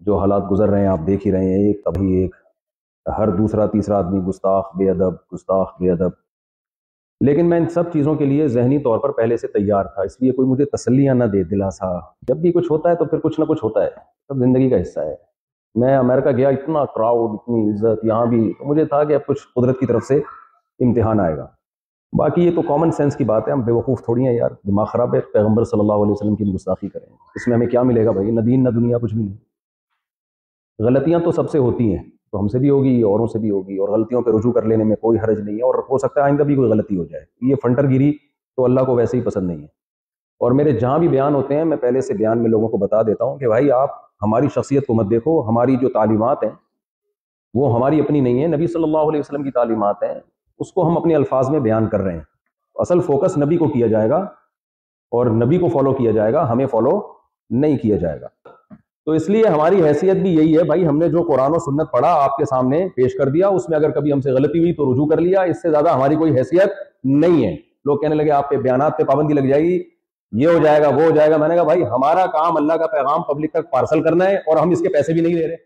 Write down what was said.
جو حالات گزر رہے ہیں آپ دیکھ ہی رہے ہیں، ایک کبھی ایک، ہر دوسرا تیسرا آدمی گستاخ بے ادب. لیکن میں ان سب چیزوں کے لیے ذہنی طور پر پہلے سے تیار تھا، اس لیے کوئی مجھے تسلیاں نہ دے دلاسا. جب بھی کچھ ہوتا ہے تو پھر کچھ نہ کچھ ہوتا ہے، سب زندگی کا حصہ ہے. میں امریکہ گیا، اتنا کراؤڈ، اتنی عزت، یہاں بھی تو مجھے تھا کہ اب کچھ قدرت کی طرف سے امتحان آئے گا. باقی یہ تو کامن سینس کی بات ہے، ہم بے وقوف تھوڑی ہیں یار، دماغ خراب ہے. پیغمبر صلی اللہ علیہ وسلم کی گستاخی کریں، اس میں ہمیں کیا ملے گا بھائی؟ نہ دین نہ دنیا، کچھ بھی نہیں. غلطیاں تو سب سے ہوتی ہیں، تو ہم سے بھی ہوگی، اوروں سے بھی ہوگی، اور غلطیوں پہ رجوع کر لینے میں کوئی حرج نہیں ہے، اور ہو سکتا ہے آئندہ بھی کوئی غلطی ہو جائے. یہ فنٹر گیری تو اللہ کو ویسے ہی پسند نہیں ہے. اور میرے جہاں بھی بیان ہوتے ہیں میں پہلے سے بیان میں لوگوں کو بتا دیتا ہوں کہ بھائی آپ ہماری شخصیت کو مت دیکھو، ہماری جو تعلیمات ہیں وہ ہماری اپنی نہیں ہیں، نبی صلی اللہ علیہ وسلم کی تعلیمات ہیں، اس کو ہم اپنے الفاظ میں بیان کر رہے ہیں. اصل فوکس نبی کو کیا جائے گا، اور نبی کو فالو کیا جائے گا، ہمیں فالو نہیں کیا جائے گا. تو اس لیے ہماری حیثیت بھی یہی ہے بھائی، ہم نے جو قرآن و سنت پڑھا آپ کے سامنے پیش کر دیا، اس میں اگر کبھی ہم سے غلطی ہوئی تو رجوع کر لیا، اس سے زیادہ ہماری کوئی حیثیت نہیں ہے. لوگ کہنے لگے آپ پہ بیانات پہ پابندی لگ جائے گی، یہ ہو جائے گا وہ ہو جائے گا. میں نے کہا بھائی ہمارا کام اللہ کا پیغام پبلک تک پارسل کرنا ہے، اور ہم اس کے پیسے بھی نہیں دے رہے.